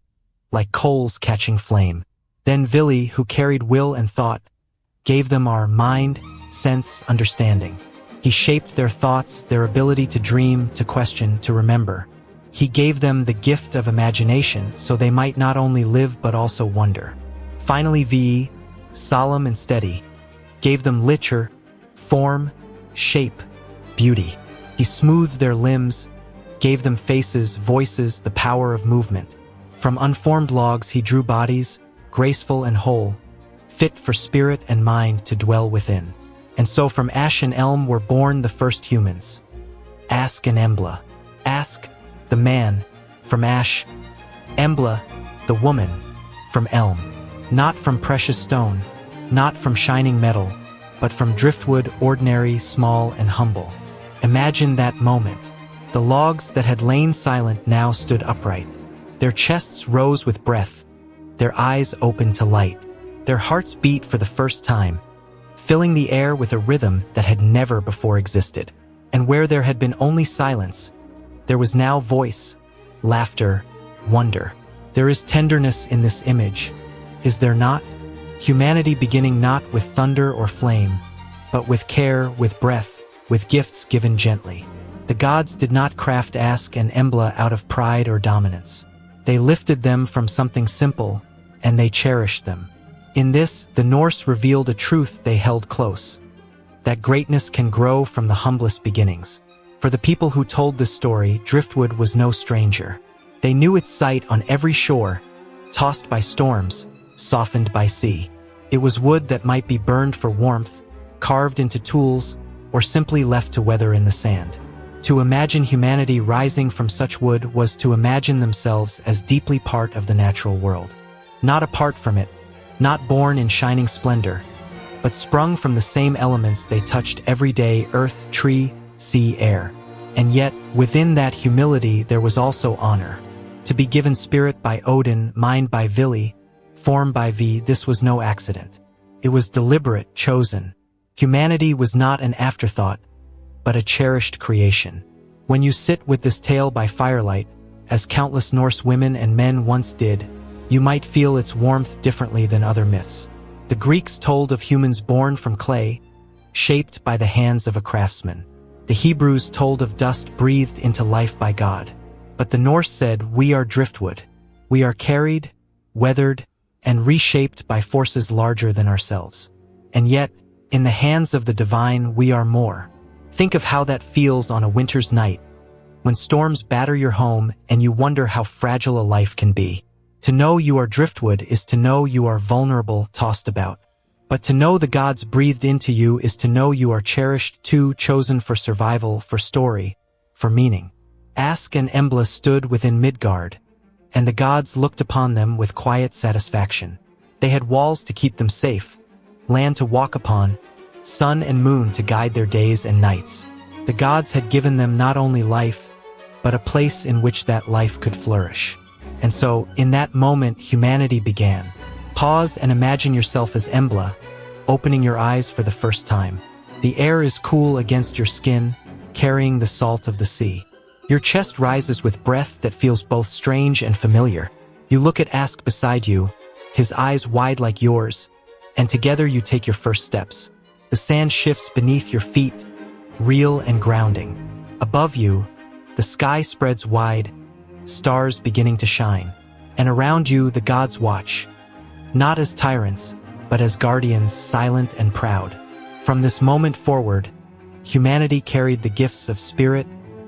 like coals catching flame. Then Vili, who carried will and thought, gave them our mind, sense, understanding. He shaped their thoughts, their ability to dream, to question, to remember. He gave them the gift of imagination so they might not only live but also wonder. Finally Vili, solemn and steady, gave them literature, form, shape, beauty. He smoothed their limbs, gave them faces, voices, the power of movement. From unformed logs he drew bodies, graceful and whole, fit for spirit and mind to dwell within. And so from ash and elm were born the first humans. Ask and Embla. Ask, the man, from ash. Embla, the woman, from elm. Not from precious stone, not from shining metal, but from driftwood, ordinary, small, and humble. Imagine that moment. The logs that had lain silent now stood upright. Their chests rose with breath, their eyes opened to light. Their hearts beat for the first time, filling the air with a rhythm that had never before existed. And where there had been only silence, there was now voice, laughter, wonder. There is tenderness in this image, is there not? Humanity beginning not with thunder or flame, but with care, with breath, with gifts given gently. The gods did not craft Ask and Embla out of pride or dominance. They lifted them from something simple, and they cherished them. In this, the Norse revealed a truth they held close, that greatness can grow from the humblest beginnings. For the people who told this story, driftwood was no stranger. They knew its sight on every shore, tossed by storms, softened by sea. It was wood that might be burned for warmth, carved into tools, or simply left to weather in the sand. To imagine humanity rising from such wood was to imagine themselves as deeply part of the natural world. Not apart from it, not born in shining splendor, but sprung from the same elements they touched every day: earth, tree, sea, air. And yet, within that humility there was also honor. To be given spirit by Odin, mind by Vili, form by V, this was no accident. It was deliberate, chosen. Humanity was not an afterthought, but a cherished creation. When you sit with this tale by firelight, as countless Norse women and men once did, you might feel its warmth differently than other myths. The Greeks told of humans born from clay, shaped by the hands of a craftsman. The Hebrews told of dust breathed into life by God. But the Norse said, we are driftwood. We are carried, weathered, and reshaped by forces larger than ourselves. And yet, in the hands of the divine, we are more. Think of how that feels on a winter's night, when storms batter your home and you wonder how fragile a life can be. To know you are driftwood is to know you are vulnerable, tossed about. But to know the gods breathed into you is to know you are cherished too, chosen for survival, for story, for meaning. Ask and Embla stood within Midgard, and the gods looked upon them with quiet satisfaction. They had walls to keep them safe, land to walk upon, sun and moon to guide their days and nights. The gods had given them not only life, but a place in which that life could flourish. And so, in that moment, humanity began. Pause and imagine yourself as Embla, opening your eyes for the first time. The air is cool against your skin, carrying the salt of the sea. Your chest rises with breath that feels both strange and familiar. You look at Ask beside you, his eyes wide like yours, and together you take your first steps. The sand shifts beneath your feet, real and grounding. Above you, the sky spreads wide, stars beginning to shine. And around you, the gods watch, not as tyrants, but as guardians, silent and proud. From this moment forward, humanity carried the gifts of spirit,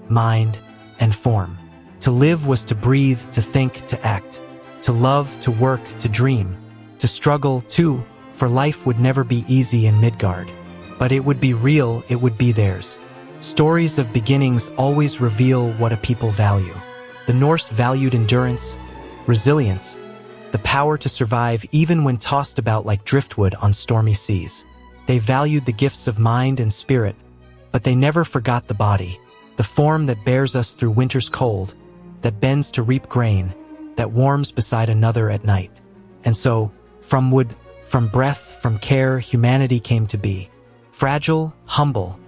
mind, and form. To live was to breathe, to think, to act, to love, to work, to dream, to struggle too, for life would never be easy in Midgard. But it would be real, it would be theirs. Stories of beginnings always reveal what a people value. The Norse valued endurance, resilience, the power to survive even when tossed about like driftwood on stormy seas. They valued the gifts of mind and spirit, but they never forgot the body, the form that bears us through winter's cold, that bends to reap grain, that warms beside another at night. And so, from wood, from breath, from care, humanity came to be. Fragile, humble,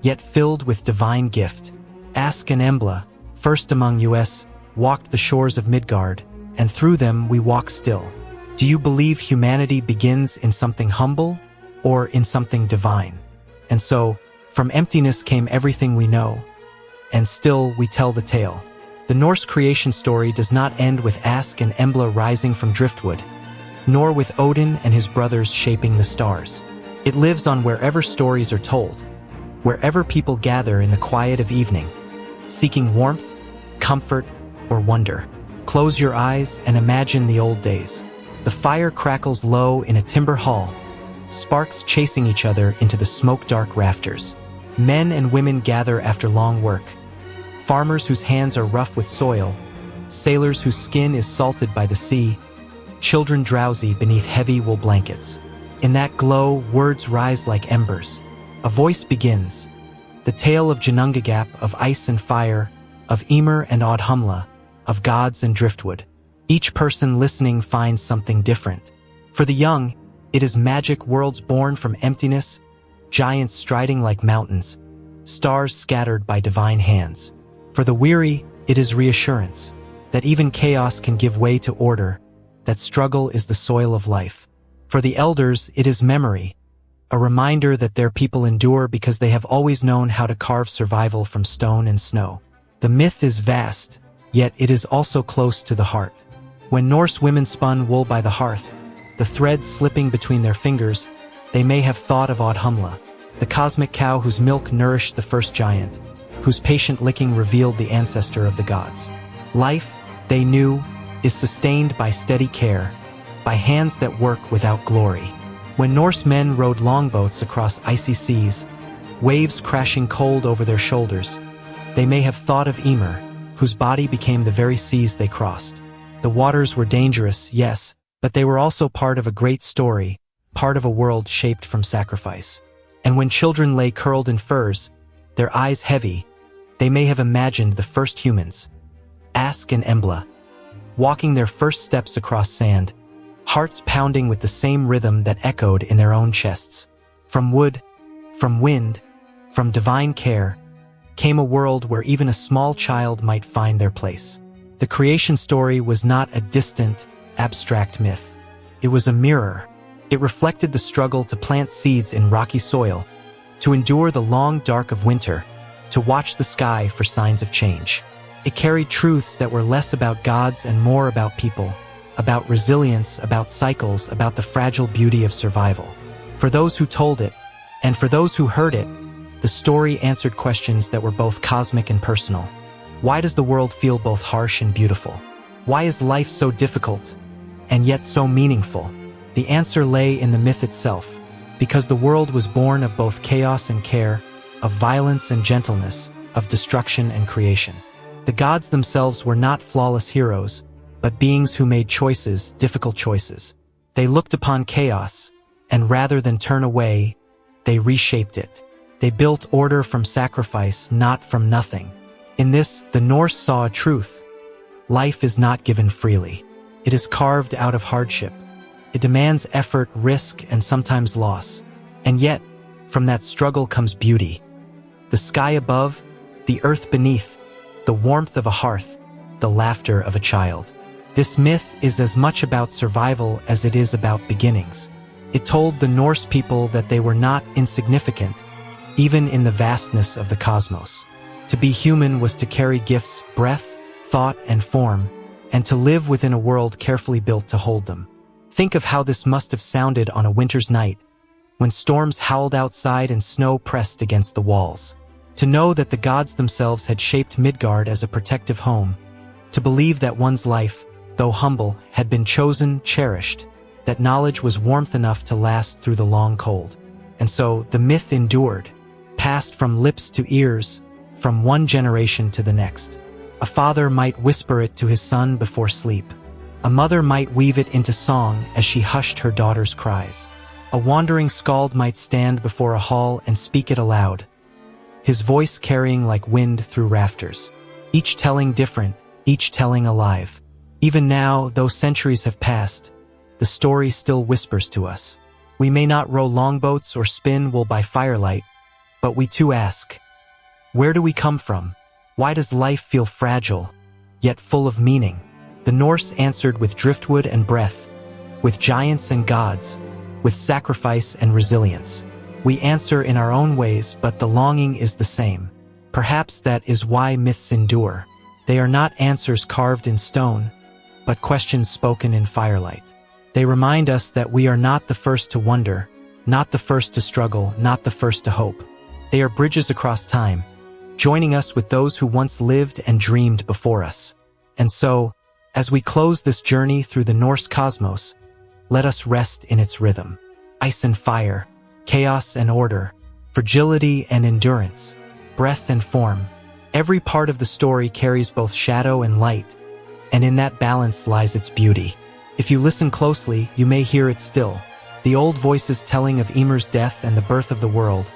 yet filled with divine gift. Ask an Embla, first among us, walked the shores of Midgard, and through them we walk still. Do you believe humanity begins in something humble or in something divine? And so, from emptiness came everything we know, and still we tell the tale. The Norse creation story does not end with Ask and Embla rising from driftwood, nor with Odin and his brothers shaping the stars. It lives on wherever stories are told, wherever people gather in the quiet of evening, seeking warmth, comfort, or wonder. Close your eyes and imagine the old days. The fire crackles low in a timber hall, sparks chasing each other into the smoke-dark rafters. Men and women gather after long work. Farmers whose hands are rough with soil, sailors whose skin is salted by the sea, children drowsy beneath heavy wool blankets. In that glow, words rise like embers. A voice begins. The tale of Ginnungagap, of ice and fire, of Ymir and Audhumla, of gods and driftwood. Each person listening finds something different. For the young, it is magic worlds born from emptiness, giants striding like mountains, stars scattered by divine hands. For the weary, it is reassurance, that even chaos can give way to order, that struggle is the soil of life. For the elders, it is memory, a reminder that their people endure because they have always known how to carve survival from stone and snow. The myth is vast, yet it is also close to the heart. When Norse women spun wool by the hearth, the threads slipping between their fingers, they may have thought of Audhumla, the cosmic cow whose milk nourished the first giant, whose patient licking revealed the ancestor of the gods. Life, they knew, is sustained by steady care, by hands that work without glory. When Norse men rowed longboats across icy seas, waves crashing cold over their shoulders, they may have thought of Ymir, whose body became the very seas they crossed. The waters were dangerous, yes, but they were also part of a great story, part of a world shaped from sacrifice. And when children lay curled in furs, their eyes heavy, they may have imagined the first humans, Ask and Embla, walking their first steps across sand, hearts pounding with the same rhythm that echoed in their own chests. From wood, from wind, from divine care, came a world where even a small child might find their place. The creation story was not a distant, abstract myth. It was a mirror. It reflected the struggle to plant seeds in rocky soil, to endure the long dark of winter, to watch the sky for signs of change. It carried truths that were less about gods and more about people, about resilience, about cycles, about the fragile beauty of survival. For those who told it, and for those who heard it, the story answered questions that were both cosmic and personal. Why does the world feel both harsh and beautiful? Why is life so difficult, and yet so meaningful? The answer lay in the myth itself, because the world was born of both chaos and care, of violence and gentleness, of destruction and creation. The gods themselves were not flawless heroes, but beings who made choices, difficult choices. They looked upon chaos, and rather than turn away, they reshaped it. They built order from sacrifice, not from nothing. In this, the Norse saw a truth. Life is not given freely. It is carved out of hardship. It demands effort, risk, and sometimes loss. And yet, from that struggle comes beauty. The sky above, the earth beneath, the warmth of a hearth, the laughter of a child. This myth is as much about survival as it is about beginnings. It told the Norse people that they were not insignificant, even in the vastness of the cosmos. To be human was to carry gifts, breath, thought, and form, and to live within a world carefully built to hold them. Think of how this must have sounded on a winter's night, when storms howled outside and snow pressed against the walls. To know that the gods themselves had shaped Midgard as a protective home, to believe that one's life, though humble, had been chosen, cherished, that knowledge was warmth enough to last through the long cold. And so, the myth endured, passed from lips to ears, from one generation to the next. A father might whisper it to his son before sleep. A mother might weave it into song as she hushed her daughter's cries. A wandering skald might stand before a hall and speak it aloud, his voice carrying like wind through rafters. Each telling different, each telling alive. Even now, though centuries have passed, the story still whispers to us. We may not row longboats or spin wool by firelight, but we too ask, where do we come from? Why does life feel fragile, yet full of meaning? The Norse answered with driftwood and breath, with giants and gods, with sacrifice and resilience. We answer in our own ways, but the longing is the same. Perhaps that is why myths endure. They are not answers carved in stone, but questions spoken in firelight. They remind us that we are not the first to wonder, not the first to struggle, not the first to hope. They are bridges across time, joining us with those who once lived and dreamed before us. And so, as we close this journey through the Norse cosmos, let us rest in its rhythm. Ice and fire, chaos and order, fragility and endurance, breath and form. Every part of the story carries both shadow and light, and in that balance lies its beauty. If you listen closely, you may hear it still. The old voices telling of Ymir's death and the birth of the world,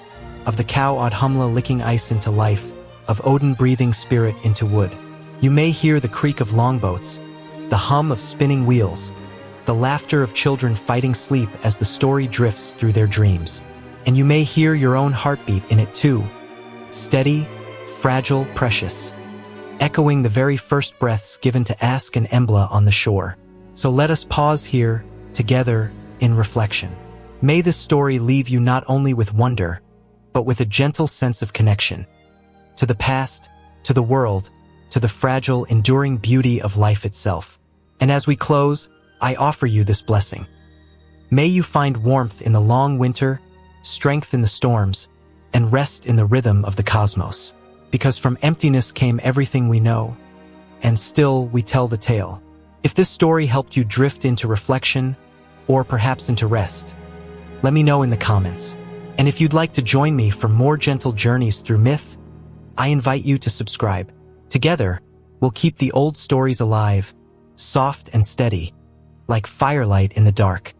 of the cow Audhumla licking ice into life, of Odin breathing spirit into wood. You may hear the creak of longboats, the hum of spinning wheels, the laughter of children fighting sleep as the story drifts through their dreams. And you may hear your own heartbeat in it too, steady, fragile, precious, echoing the very first breaths given to Ask and Embla on the shore. So let us pause here, together, in reflection. May this story leave you not only with wonder, but with a gentle sense of connection. To the past, to the world, to the fragile, enduring beauty of life itself. And as we close, I offer you this blessing. May you find warmth in the long winter, strength in the storms, and rest in the rhythm of the cosmos. Because from emptiness came everything we know, and still we tell the tale. If this story helped you drift into reflection, or perhaps into rest, let me know in the comments. And if you'd like to join me for more gentle journeys through myth, I invite you to subscribe. Together, we'll keep the old stories alive, soft and steady, like firelight in the dark.